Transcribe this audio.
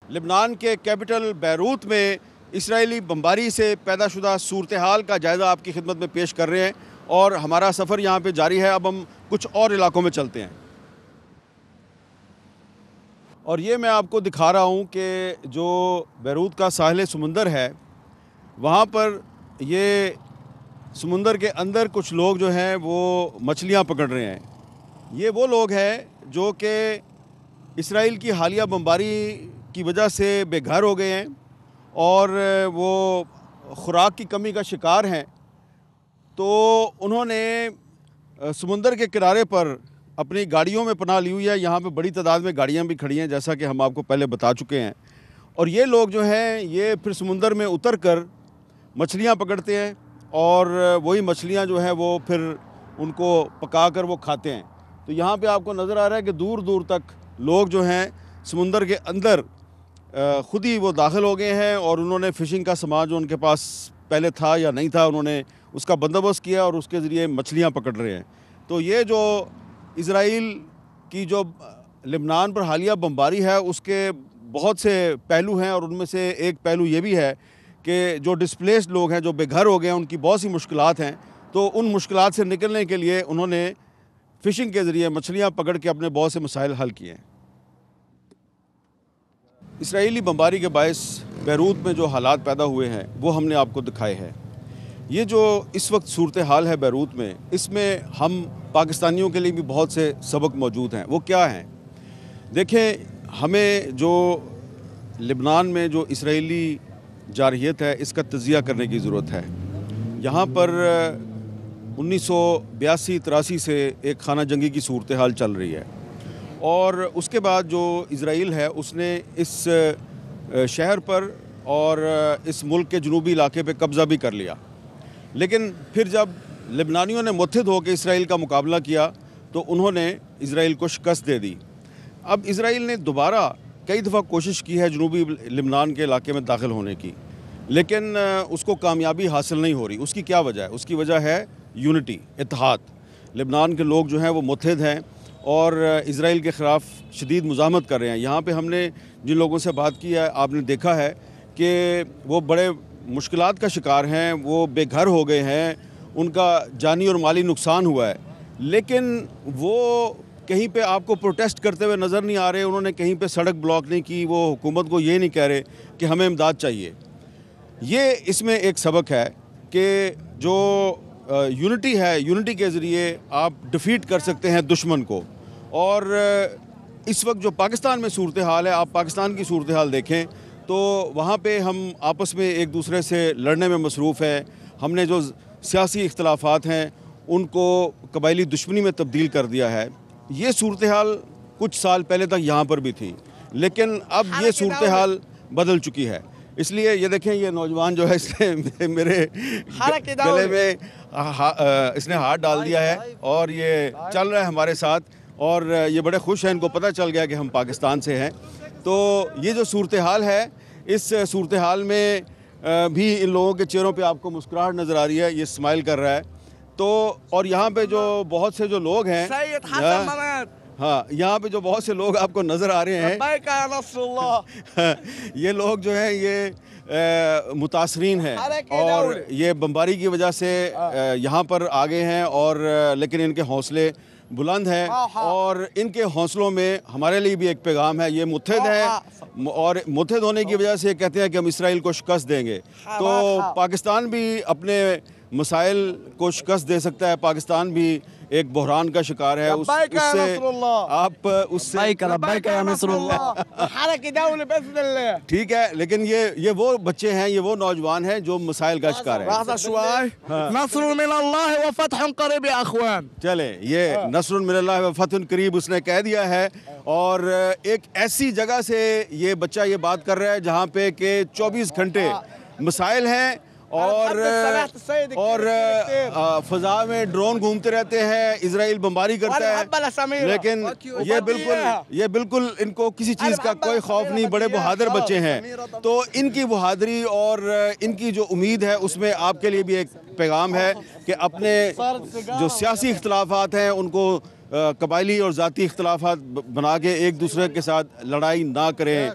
لبنان کے capital Beirut میں اسرائیلی بمباری سے پیدا شدہ صورتحال کا جائزہ آپ کی خدمت میں پیش کر رہے ہیں، اور ہمارا سفر یہاں پہ جاری ہے۔ اب ہم کچھ اور علاقوں میں چلتے ہیں، اور یہ میں آپ کو دکھا رہا ہوں کہ جو بیروت کا ساحل سمندر ہے، وہاں پر یہ سمندر کے اندر کچھ لوگ جو ہیں وہ مچھلیاں پکڑ رہے ہیں۔ یہ وہ لوگ ہیں جو کہ اسرائیل کی حالیہ بمباری کی وجہ سے بے گھر ہو گئے ہیں اور وہ خوراک کی کمی کا شکار ہیں، تو انہوں نے سمندر کے کنارے پر اپنی گاڑیوں میں پناہ لی ہوئی ہے۔ یہاں پہ بڑی تعداد میں گاڑیاں بھی کھڑی ہیں، جیسا کہ ہم آپ کو پہلے بتا چکے ہیں، اور یہ لوگ جو ہیں یہ پھر سمندر میں اتر کر مچھلیاں پکڑتے ہیں، اور وہی مچھلیاں جو ہیں وہ پھر ان کو پکا کر وہ کھاتے ہیں۔ تو یہاں پہ آپ کو نظر آ رہا ہے کہ دور دور تک لوگ جو ہیں سمندر کے اندر خود ہی وہ داخل ہو گئے ہیں، اور انہوں نے فشنگ کا سامان جو ان کے پاس پہلے تھا یا نہیں تھا، انہوں نے اس کا بندوبست کیا اور اس کے ذریعے مچھلیاں پکڑ رہے ہیں۔ تو یہ جو اسرائیل کی جو لبنان پر حالیہ بمباری ہے، اس کے بہت سے پہلو ہیں، اور ان میں سے ایک پہلو یہ بھی ہے کہ جو ڈسپلیسڈ لوگ ہیں، جو بے گھر ہو گئے ہیں، ان کی بہت سی مشکلات ہیں۔ تو ان مشکلات سے نکلنے کے لیے انہوں نے فشنگ کے ذریعے مچھلیاں پکڑ کے اپنے بہت سے مسائل حل کیے ہیں۔ اسرائیلی بمباری کے باعث بیروت میں جو حالات پیدا ہوئے ہیں وہ ہم نے آپ کو دکھائے ہیں۔ یہ جو اس وقت صورتحال ہے بیروت میں، اس میں ہم پاکستانیوں کے لیے بھی بہت سے سبق موجود ہیں۔ وہ کیا ہیں؟ دیکھیں، ہمیں جو لبنان میں جو اسرائیلی جارحیت ہے، اس کا تجزیہ کرنے کی ضرورت ہے۔ یہاں پر 1982-83 سے ایک خانہ جنگی کی صورتحال چل رہی ہے، اور اس کے بعد جو اسرائیل ہے اس نے اس شہر پر اور اس ملک کے جنوبی علاقے پہ قبضہ بھی کر لیا، لیکن پھر جب لبنانیوں نے متحد ہو کے اسرائیل کا مقابلہ کیا تو انہوں نے اسرائیل کو شکست دے دی۔ اب اسرائیل نے دوبارہ کئی دفعہ کوشش کی ہے جنوبی لبنان کے علاقے میں داخل ہونے کی، لیکن اس کو کامیابی حاصل نہیں ہو رہی۔ اس کی کیا وجہ ہے؟ اس کی وجہ ہے یونٹی، اتحاد۔ لبنان کے لوگ جو ہیں وہ متحد ہیں اور اسرائیل کے خلاف شدید مزاحمت کر رہے ہیں۔ یہاں پہ ہم نے جن لوگوں سے بات کی ہے، آپ نے دیکھا ہے کہ وہ بڑے مشکلات کا شکار ہیں، وہ بے گھر ہو گئے ہیں، ان کا جانی اور مالی نقصان ہوا ہے، لیکن وہ کہیں پہ آپ کو پروٹیسٹ کرتے ہوئے نظر نہیں آ رہے۔ انہوں نے کہیں پہ سڑک بلاک نہیں کی، وہ حکومت کو یہ نہیں کہہ رہے کہ ہمیں امداد چاہیے۔ یہ اس میں ایک سبق ہے کہ جو یونٹی ہے، یونٹی کے ذریعے آپ ڈیفیٹ کر سکتے ہیں دشمن کو۔ اور اس وقت جو پاکستان میں صورتحال ہے، آپ پاکستان کی صورتحال دیکھیں تو وہاں پہ ہم آپس میں ایک دوسرے سے لڑنے میں مصروف ہیں۔ ہم نے جو سیاسی اختلافات ہیں ان کو قبائلی دشمنی میں تبدیل کر دیا ہے۔ یہ صورتحال کچھ سال پہلے تک یہاں پر بھی تھی، لیکن اب یہ صورتحال بدل چکی ہے۔ اس لیے یہ دیکھیں، یہ نوجوان جو ہے اس نے میرے گلے میں اس نے ہاتھ ڈال دیا ہے اور یہ چل رہا ہے ہمارے ساتھ، اور یہ بڑے خوش ہیں، ان کو پتہ چل گیا کہ ہم پاکستان سے ہیں۔ تو یہ جو صورتحال ہے، اس صورتحال میں بھی ان لوگوں کے چہروں پہ آپ کو مسکراہٹ نظر آ رہی ہے، یہ اسمائل کر رہا ہے۔ تو اور یہاں پہ جو بہت سے جو لوگ ہیں، ہاں، یہاں پہ جو بہت سے لوگ آپ کو نظر آ رہے ہیں، یہ لوگ جو ہیں یہ متاثرین ہیں، اور یہ بمباری کی وجہ سے یہاں پر آ گئے ہیں، اور لیکن ان کے حوصلے بلند ہیں، اور ان کے حوصلوں میں ہمارے لیے بھی ایک پیغام ہے۔ یہ متحد ہیں، اور متحد ہونے کی وجہ سے کہتے ہیں کہ ہم اسرائیل کو شکست دیں گے۔ تو پاکستان بھی اپنے مسائل کو شکست دے سکتا ہے۔ پاکستان بھی ایک بحران کا شکار ہے، اس سے آپ اس سے ٹھیک ہے، لیکن یہ وہ بچے ہیں، یہ وہ نوجوان ہیں جو مسائل کا شکار ہیں۔ نصر من اللہ و فتح قریب یا اخوان۔ چلے، یہ نصر من اللہ و فتح قریب اس نے کہہ دیا ہے، اور ایک ایسی جگہ سے یہ بچہ یہ بات کر رہا ہے جہاں پہ کہ 24 گھنٹے مسائل ہیں، اور فضا میں ڈرون گھومتے رہتے ہیں، اسرائیل بمباری کرتا ہے، لیکن یہ بالکل ان کو کسی چیز کا کوئی خوف نہیں۔ بڑے بہادر بچے ہیں، تو ان کی بہادری اور ان کی جو امید ہے اس میں آپ کے لیے بھی ایک پیغام ہے کہ اپنے جو سیاسی اختلافات ہیں ان کو قبائلی اور ذاتی اختلافات بنا کے ایک دوسرے کے ساتھ لڑائی نہ کریں۔